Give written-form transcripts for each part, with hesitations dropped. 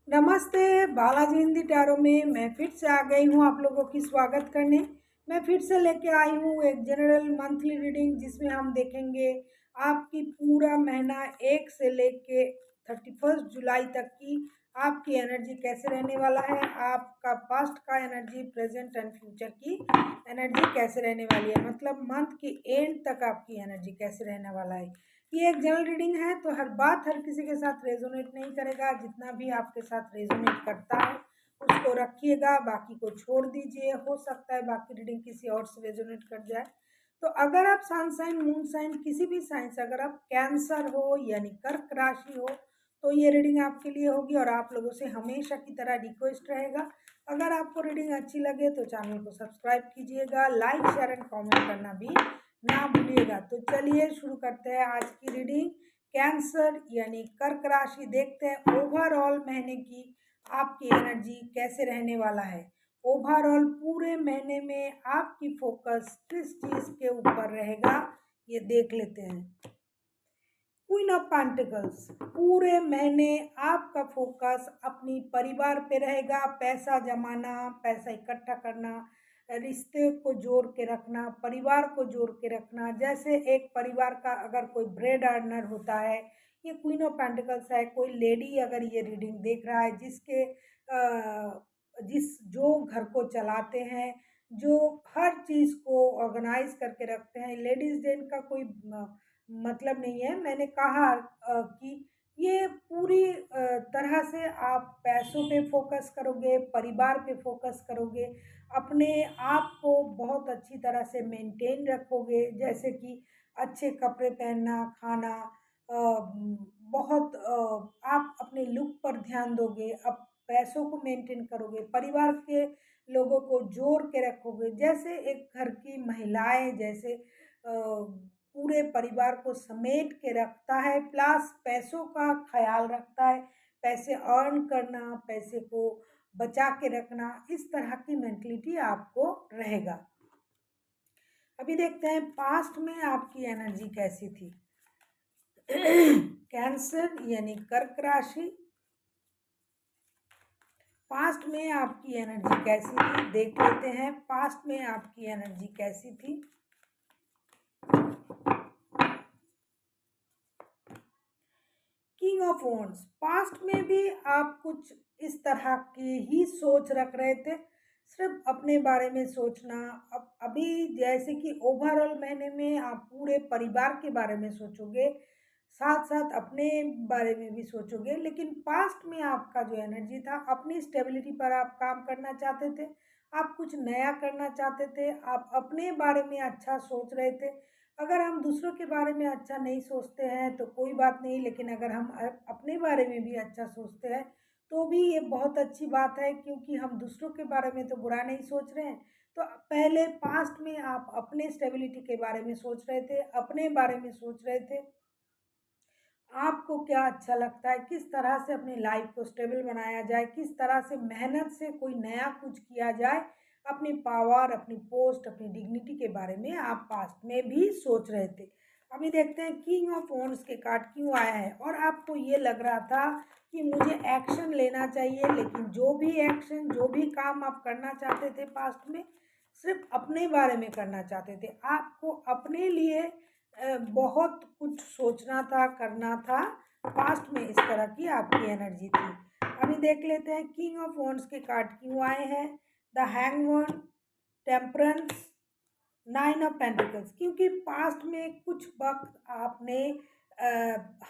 नमस्ते, बालाजी हिंदी टैरो में मैं फिर से आ गई हूँ आप लोगों की स्वागत करने। मैं फिर से लेके आई हूँ एक जनरल मंथली रीडिंग जिसमें हम देखेंगे आपकी पूरा महीना 1 से लेके 31 जुलाई तक की आपकी एनर्जी कैसे रहने वाला है, आपका पास्ट का एनर्जी, प्रेजेंट एंड फ्यूचर की एनर्जी कैसे रहने वाली है, मतलब मंथ की एंड तक आपकी एनर्जी कैसे रहने वाला है। ये एक जनरल रीडिंग है तो हर बात हर किसी के साथ रेजोनेट नहीं करेगा। जितना भी आपके साथ रेजोनेट करता है उसको रखिएगा, बाकी को छोड़ दीजिए। हो सकता है बाकी रीडिंग किसी और से रेजोनेट कर जाए। तो अगर आप सन साइन, मून साइन, किसी भी साइन से, अगर आप कैंसर हो यानी कर्क राशि हो, तो ये रीडिंग आपके लिए होगी। और आप लोगों से हमेशा की तरह रिक्वेस्ट रहेगा, अगर आपको रीडिंग अच्छी लगे तो चैनल को सब्सक्राइब कीजिएगा, लाइक शेयर एंड कमेंट करना भी ना भूलिएगा। तो चलिए शुरू करते हैं आज की रीडिंग। कैंसर यानी कर्क राशि, देखते हैं ओवरऑल महीने की आपकी एनर्जी कैसे रहने वाला है। ओवरऑल पूरे महीने में आपकी फोकस किस चीज के ऊपर रहेगा ये देख लेते हैं। क्वीन ऑफ पेंटिकल्स, पूरे महीने आपका फोकस अपनी परिवार पे रहेगा। पैसा जमाना, पैसा इकट्ठा करना, रिश्ते को जोड़ के रखना, परिवार को जोड़ के रखना। जैसे एक परिवार का अगर कोई ब्रेड अर्नर होता है, ये क्वीन ऑफ पेंटिकल्स है। कोई लेडी अगर ये रीडिंग देख रहा है जिसके जिस जो घर को चलाते हैं, जो हर चीज़ को ऑर्गेनाइज करके रखते हैं, लेडीज डे का कोई मतलब नहीं है। मैंने कहा कि ये पूरी तरह से आप पैसों पे फोकस करोगे, परिवार पे फोकस करोगे, अपने आप को बहुत अच्छी तरह से मेंटेन रखोगे। जैसे कि अच्छे कपड़े पहनना, खाना, बहुत आप अपने लुक पर ध्यान दोगे, अब पैसों को मेंटेन करोगे, परिवार के लोगों को जोड़ के रखोगे। जैसे एक घर की महिलाएं जैसे पूरे परिवार को समेट के रखता है, प्लस पैसों का ख्याल रखता है। पैसे अर्न करना, पैसे को बचा के रखना, इस तरह की मेंटलिटी आपको रहेगा। अभी देखते हैं पास्ट में आपकी एनर्जी कैसी थी। कैंसर यानी कर्क राशि, पास्ट में आपकी एनर्जी कैसी थी देख लेते हैं। पास्ट में आपकी एनर्जी कैसी थी। किंग ऑफ वॉन्ड्स, पास्ट में भी आप कुछ इस तरह की ही सोच रख रहे थे, सिर्फ अपने बारे में सोचना। अब अभी जैसे कि ओवरऑल महीने में आप पूरे परिवार के बारे में सोचोगे, साथ साथ अपने बारे में भी सोचोगे। लेकिन पास्ट में आपका जो एनर्जी था, अपनी स्टेबिलिटी पर आप काम करना चाहते थे, आप कुछ नया करना चाहते थे, आप अपने बारे में अच्छा सोच रहे थे। अगर हम दूसरों के बारे में अच्छा नहीं सोचते हैं तो कोई बात नहीं, लेकिन अगर हम अपने बारे में भी अच्छा सोचते हैं तो भी ये बहुत अच्छी बात है, क्योंकि हम दूसरों के बारे में तो बुरा नहीं सोच रहे हैं। तो पहले पास्ट में आप अपने स्टेबिलिटी के बारे में सोच रहे थे, अपने बारे में सोच रहे थे, आपको क्या अच्छा लगता है, किस तरह से अपनी लाइफ को स्टेबल बनाया जाए, किस तरह से मेहनत से कोई नया कुछ किया जाए, अपनी पावर, अपनी पोस्ट, अपनी डिग्निटी के बारे में आप पास्ट में भी सोच रहे थे। अभी देखते हैं किंग ऑफ वॉन्ड्स के कार्ड क्यों आया है। और आपको ये लग रहा था कि मुझे एक्शन लेना चाहिए, लेकिन जो भी एक्शन, जो भी काम आप करना चाहते थे पास्ट में, सिर्फ अपने बारे में करना चाहते थे। आपको अपने लिए बहुत कुछ सोचना था, करना था। पास्ट में इस तरह की आपकी एनर्जी थी। अभी देख लेते हैं किंग ऑफ वॉन्ड्स के कार्ड क्यों आए हैं। The hangman, temperance, nine of pentacles, क्योंकि पास्ट में कुछ वक्त आपने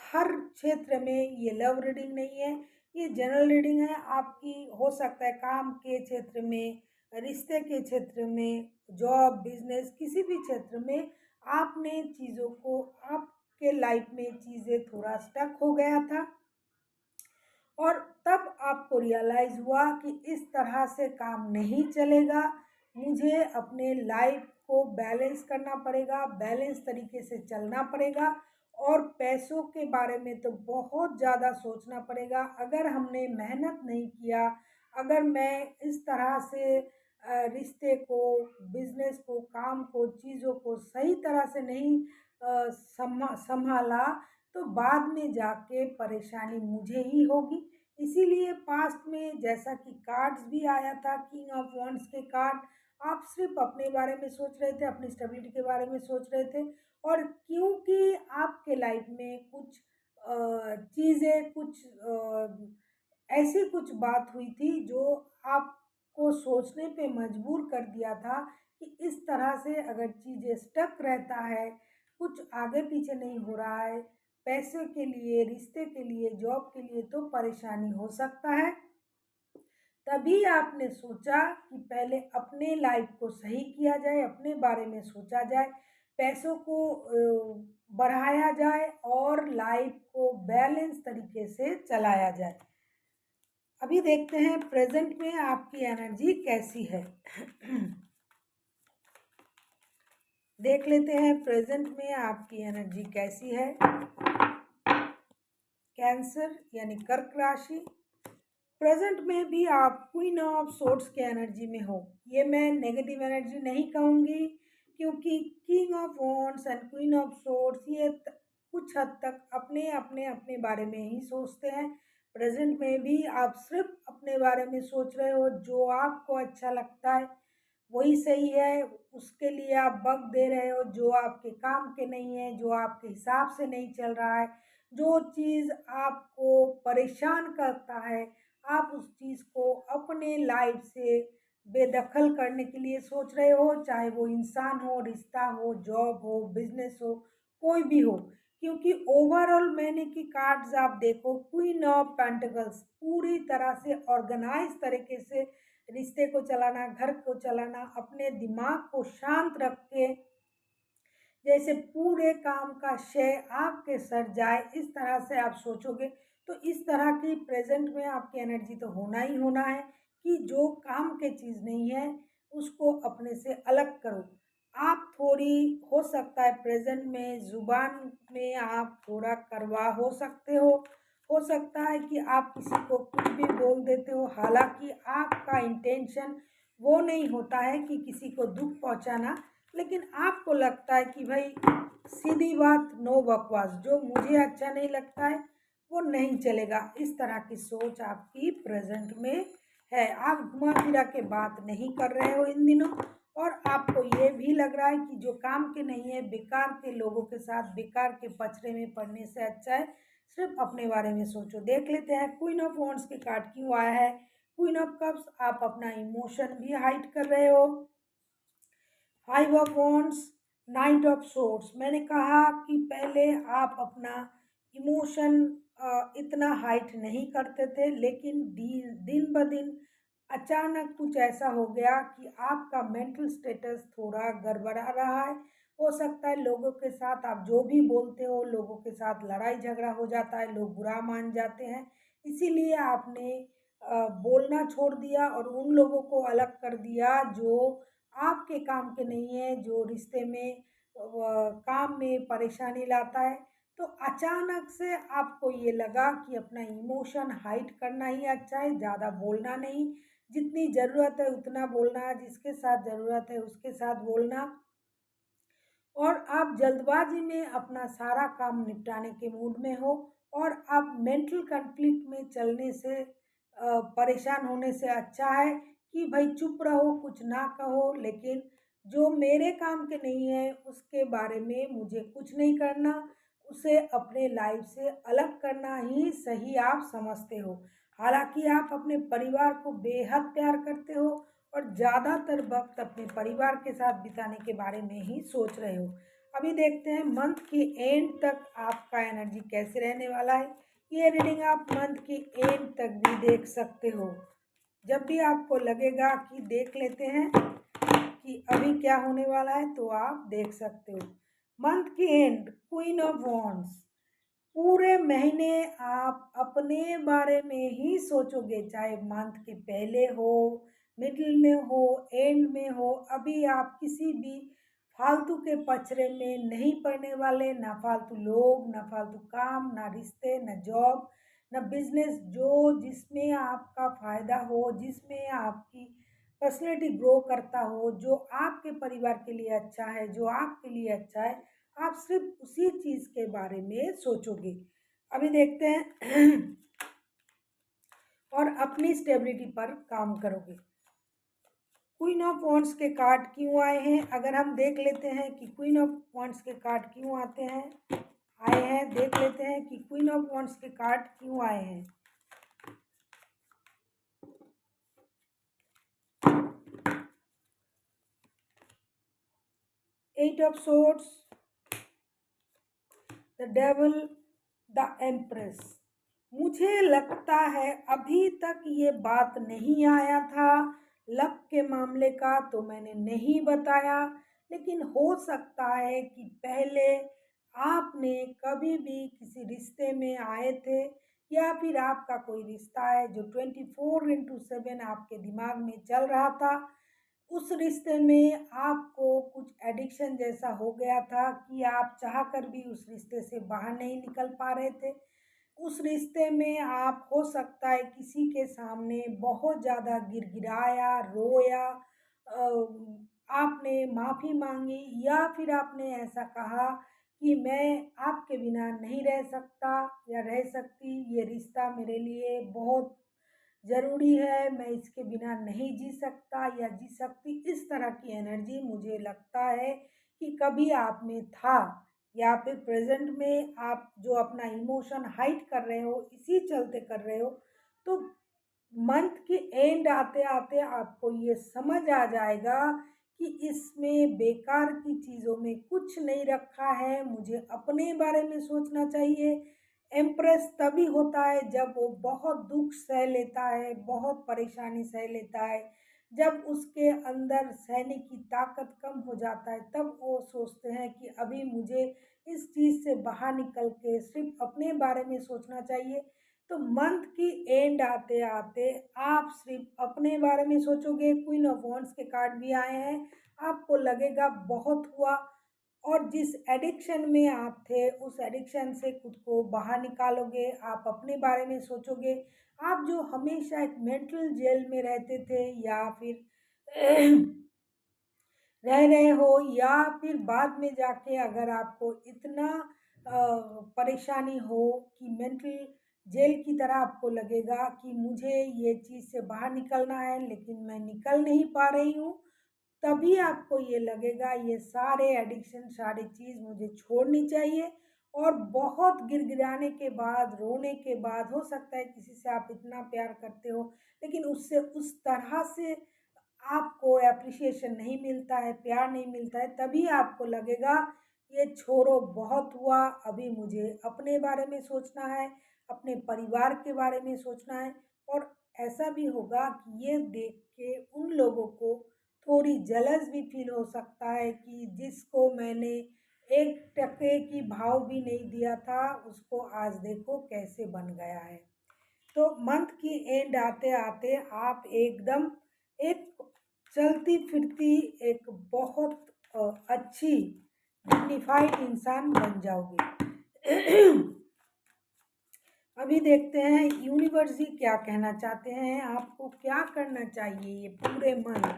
हर क्षेत्र में, ये लव रीडिंग नहीं है, ये जनरल रीडिंग है आपकी। हो सकता है काम के क्षेत्र में, रिश्ते के क्षेत्र में, जॉब, बिजनेस, किसी भी क्षेत्र में आपने चीज़ों को, आपके लाइफ में चीज़ें थोड़ा स्टक हो गया था, और तब आपको रियलाइज़ हुआ कि इस तरह से काम नहीं चलेगा, मुझे अपने लाइफ को बैलेंस करना पड़ेगा, बैलेंस तरीके से चलना पड़ेगा। और पैसों के बारे में तो बहुत ज़्यादा सोचना पड़ेगा। अगर हमने मेहनत नहीं किया, अगर मैं इस तरह से रिश्ते को, बिजनेस को, काम को, चीज़ों को सही तरह से नहीं संभाला, तो बाद में जाके परेशानी मुझे ही होगी। इसीलिए पास्ट में जैसा कि कार्ड्स भी आया था, किंग ऑफ वॉन्ड्स के कार्ड, आप सिर्फ अपने बारे में सोच रहे थे, अपनी स्टेबिलिटी के बारे में सोच रहे थे। और क्योंकि आपके लाइफ में कुछ चीज़ें, कुछ ऐसी कुछ बात हुई थी जो आपको सोचने पे मजबूर कर दिया था कि इस तरह से अगर चीज़ें स्टक रहता है, कुछ आगे पीछे नहीं हो रहा है, पैसे के लिए, रिश्ते के लिए, जॉब के लिए, तो परेशानी हो सकता है। तभी आपने सोचा कि पहले अपने लाइफ को सही किया जाए, अपने बारे में सोचा जाए, पैसों को बढ़ाया जाए और लाइफ को बैलेंस तरीके से चलाया जाए। अभी देखते हैं प्रेजेंट में आपकी एनर्जी कैसी है। देख लेते हैं प्रेजेंट में आपकी एनर्जी कैसी है। कैंसर यानी कर्क राशि, प्रेजेंट में भी आप क्वीन ऑफ सोर्ड्स के एनर्जी में हो। ये मैं नेगेटिव एनर्जी नहीं कहूँगी, क्योंकि king of wands and queen of swords ये कुछ हद तक अपने अपने अपने बारे में ही सोचते हैं। प्रेजेंट में भी आप सिर्फ अपने बारे में सोच रहे हो, जो आपको अच्छा लगता है वही सही है, उसके लिए आप वक़्त दे रहे हो। जो आपके काम के नहीं है, जो आपके हिसाब से नहीं चल रहा है, जो चीज़ आपको परेशान करता है, आप उस चीज़ को अपने लाइफ से बेदखल करने के लिए सोच रहे हो, चाहे वो इंसान हो, रिश्ता हो, जॉब हो, बिजनेस हो, कोई भी हो। क्योंकि ओवरऑल मैंने की कार्ड्स आप देखो, क्वीन ऑफ पेंटिकल्स पूरी तरह से ऑर्गेनाइज तरीके से रिश्ते को चलाना, घर को चलाना, अपने दिमाग को शांत रख के जैसे पूरे काम का श्रेय आपके सर जाए, इस तरह से आप सोचोगे तो इस तरह की प्रेजेंट में आपकी एनर्जी तो होना ही होना है कि जो काम की चीज़ नहीं है उसको अपने से अलग करो। आप थोड़ी हो सकता है प्रेजेंट में ज़ुबान में आप थोड़ा कड़वा हो सकते हो सकता है कि आप किसी को कुछ भी बोल देते हो, हालांकि आपका इंटेंशन वो नहीं होता है कि किसी को दुख पहुंचाना, लेकिन आपको लगता है कि भाई सीधी बात, नो बकवास, जो मुझे अच्छा नहीं लगता है वो नहीं चलेगा। इस तरह की सोच आपकी प्रेजेंट में है। आप घुमा फिरा के बात नहीं कर रहे हो इन दिनों, और आपको ये भी लग रहा है कि जो काम के नहीं है, बेकार के लोगों के साथ बेकार के पचड़े में पड़ने से अच्छा है सिर्फ अपने बारे में सोचो। देख लेते हैं क्वीन ऑफ वॉन्ड्स के कार्ड क्यों आया है। क्वीन ऑफ कप्स, आप अपना इमोशन भी हाइड कर रहे हो। Five of wands, night of swords, मैंने कहा कि पहले आप अपना इमोशन इतना हाइट नहीं करते थे, लेकिन दिन दिन ब दिन अचानक कुछ ऐसा हो गया कि आपका मेंटल स्टेटस थोड़ा गड़बड़ा रहा है। हो सकता है लोगों के साथ आप जो भी बोलते हो, लोगों के साथ लड़ाई झगड़ा हो जाता है, लोग बुरा मान जाते हैं, इसीलिए आपने बोलना छोड़ दिया और उन लोगों को अलग कर दिया जो आपके काम के नहीं है, जो रिश्ते में काम में परेशानी लाता है। तो अचानक से आपको ये लगा कि अपना इमोशन हाइड करना ही अच्छा है, ज़्यादा बोलना नहीं, जितनी ज़रूरत है उतना बोलना, जिसके साथ ज़रूरत है उसके साथ बोलना। और आप जल्दबाजी में अपना सारा काम निपटाने के मूड में हो, और आप मेंटल कॉन्फ्लिक्ट में चलने से परेशान होने से अच्छा है कि भाई चुप रहो, कुछ ना कहो, लेकिन जो मेरे काम के नहीं है उसके बारे में मुझे कुछ नहीं करना, उसे अपने लाइफ से अलग करना ही सही आप समझते हो। हालांकि आप अपने परिवार को बेहद प्यार करते हो और ज़्यादातर वक्त अपने परिवार के साथ बिताने के बारे में ही सोच रहे हो। अभी देखते हैं मंथ के एंड तक आपका एनर्जी कैसे रहने वाला है। ये रीडिंग आप मंथ के एंड तक भी देख सकते हो। जब भी आपको लगेगा कि देख लेते हैं कि अभी क्या होने वाला है, तो आप देख सकते हो। मंथ के एंड, क्वीन ऑफ वॉन्ड्स, पूरे महीने आप अपने बारे में ही सोचोगे, चाहे मंथ के पहले हो, मिडिल में हो, एंड में हो। अभी आप किसी भी फालतू के पचड़े में नहीं पड़ने वाले, ना फालतू लोग, ना फालतू काम, ना रिश्ते, ना जॉब, ना बिजनेस, जो जिसमें आपका फायदा हो, जिसमें आपकी पर्सनैलिटी ग्रो करता हो, जो आपके परिवार के लिए अच्छा है, जो आपके लिए अच्छा है, आप सिर्फ उसी चीज़ के बारे में सोचोगे। अभी देखते हैं और अपनी स्टेबिलिटी पर काम करोगे। क्वीन ऑफ वॉन्ड्स के कार्ड क्यों आए हैं, अगर हम देख लेते हैं कि क्वीन ऑफ वॉन्ड्स के कार्ड क्यों आए हैं, देख लेते हैं कि क्वीन ऑफ वॉन्ड्स के कार्ड क्यों आए हैं। Eight of swords, the devil, the empress. मुझे लगता है अभी तक ये बात नहीं आया था लक के मामले का, तो मैंने नहीं बताया, लेकिन हो सकता है कि पहले आपने कभी भी किसी रिश्ते में आए थे या फिर आपका कोई रिश्ता है जो 24/7 आपके दिमाग में चल रहा था। उस रिश्ते में आपको कुछ एडिक्शन जैसा हो गया था कि आप चाहकर भी उस रिश्ते से बाहर नहीं निकल पा रहे थे। उस रिश्ते में आप हो सकता है किसी के सामने बहुत ज़्यादा गिड़गिड़ाया, रोया, आपने माफ़ी माँगी या फिर आपने ऐसा कहा कि मैं आपके बिना नहीं रह सकता या रह सकती, ये रिश्ता मेरे लिए बहुत ज़रूरी है, मैं इसके बिना नहीं जी सकता या जी सकती। इस तरह की एनर्जी मुझे लगता है कि कभी आप में था, या फिर प्रेजेंट में आप जो अपना इमोशन हाइड कर रहे हो इसी चलते कर रहे हो। तो मंथ के एंड आते आते आपको ये समझ आ जाएगा कि इसमें बेकार की चीज़ों में कुछ नहीं रखा है, मुझे अपने बारे में सोचना चाहिए। एम्प्रेस तभी होता है जब वो बहुत दुख सह लेता है, बहुत परेशानी सह लेता है, जब उसके अंदर सहने की ताकत कम हो जाता है, तब वो सोचते हैं कि अभी मुझे इस चीज़ से बाहर निकल के सिर्फ अपने बारे में सोचना चाहिए। तो मंथ की एंड आते आते आप सिर्फ अपने बारे में सोचोगे। क्वीन ऑफ वॉन्ड्स के कार्ड भी आए हैं, आपको लगेगा बहुत हुआ, और जिस एडिक्शन में आप थे उस एडिक्शन से खुद को बाहर निकालोगे। आप अपने बारे में सोचोगे। आप जो हमेशा एक मेंटल जेल में रहते थे या फिर रह रहे हो, या फिर बाद में जाके अगर आपको इतना परेशानी हो कि मेंटल जेल की तरह आपको लगेगा कि मुझे ये चीज़ से बाहर निकलना है लेकिन मैं निकल नहीं पा रही हूँ, तभी आपको ये लगेगा ये सारे एडिक्शन, सारी चीज़ मुझे छोड़नी चाहिए। और बहुत गिड़गिड़ाने के बाद, रोने के बाद, हो सकता है किसी से आप इतना प्यार करते हो लेकिन उससे उस तरह से आपको एप्रिसिएशन नहीं मिलता है, प्यार नहीं मिलता है, तभी आपको लगेगा ये छोड़ो बहुत हुआ, अभी मुझे अपने बारे में सोचना है, अपने परिवार के बारे में सोचना है। और ऐसा भी होगा कि ये देख के उन लोगों को थोड़ी जलस भी फील हो सकता है कि जिसको मैंने 1 टके की भाव भी नहीं दिया था, उसको आज देखो कैसे बन गया है। तो मंथ की एंड आते आते आप एकदम एक चलती फिरती एक बहुत अच्छी डिग्निफाइड इंसान बन जाओगे। अभी देखते हैं यूनिवर्स जी क्या कहना चाहते हैं, आपको क्या करना चाहिए ये पूरे month.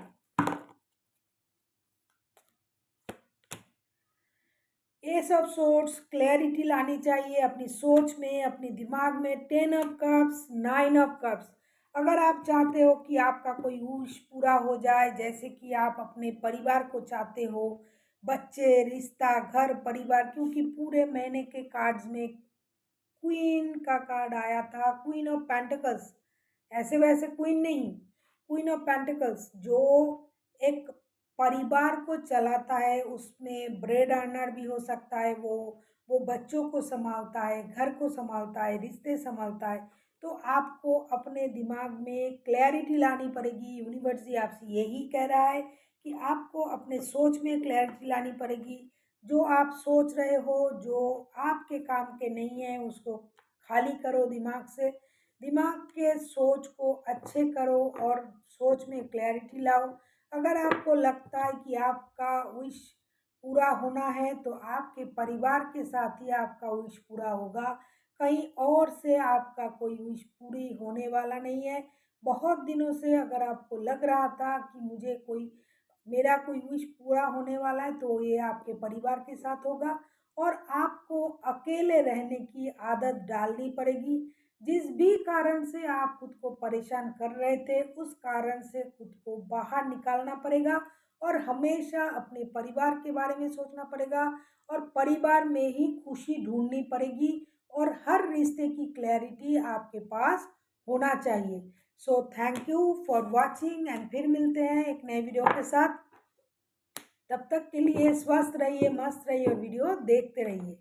S of swords, clarity लानी चाहिए अपनी सोच में, अपने दिमाग में। 10 ऑफ कप्स, 9 ऑफ कप्स। अगर आप चाहते हो कि आपका कोई विश पूरा हो जाए, जैसे कि आप अपने परिवार को चाहते हो, बच्चे, रिश्ता, घर, परिवार, क्योंकि पूरे महीने के कार्ड्स में क्वीन का कार्ड आया था, क्वीन ऑफ पेंटिकल्स, ऐसे वैसे क्वीन नहीं, क्वीन ऑफ पेंटिकल्स जो एक परिवार को चलाता है, उसमें ब्रेड अर्नर भी हो सकता है, वो बच्चों को संभालता है, घर को संभालता है, रिश्ते संभालता है। तो आपको अपने दिमाग में क्लैरिटी लानी पड़ेगी। यूनिवर्स जी आपसे यही कह रहा है कि आपको अपने सोच में क्लैरिटी लानी पड़ेगी। जो आप सोच रहे हो, जो आपके काम के नहीं है, उसको खाली करो दिमाग से। दिमाग के सोच को अच्छे करो और सोच में क्लैरिटी लाओ। अगर आपको लगता है कि आपका विश पूरा होना है तो आपके परिवार के साथ ही आपका विश पूरा होगा, कहीं और से आपका कोई विश पूरी होने वाला नहीं है। बहुत दिनों से अगर आपको लग रहा था कि मुझे कोई मेरा कोई विश पूरा होने वाला है, तो ये आपके परिवार के साथ होगा। और आपको अकेले रहने की आदत डालनी पड़ेगी। जिस भी कारण से आप खुद को परेशान कर रहे थे, उस कारण से खुद को बाहर निकालना पड़ेगा और हमेशा अपने परिवार के बारे में सोचना पड़ेगा और परिवार में ही खुशी ढूँढनी पड़ेगी और हर रिश्ते की क्लैरिटी आपके पास होना चाहिए। So thank you for watching and फिर मिलते हैं एक नए वीडियो के साथ। तब तक के लिए स्वस्थ रहिए, मस्त रहिए और वीडियो देखते रहिए।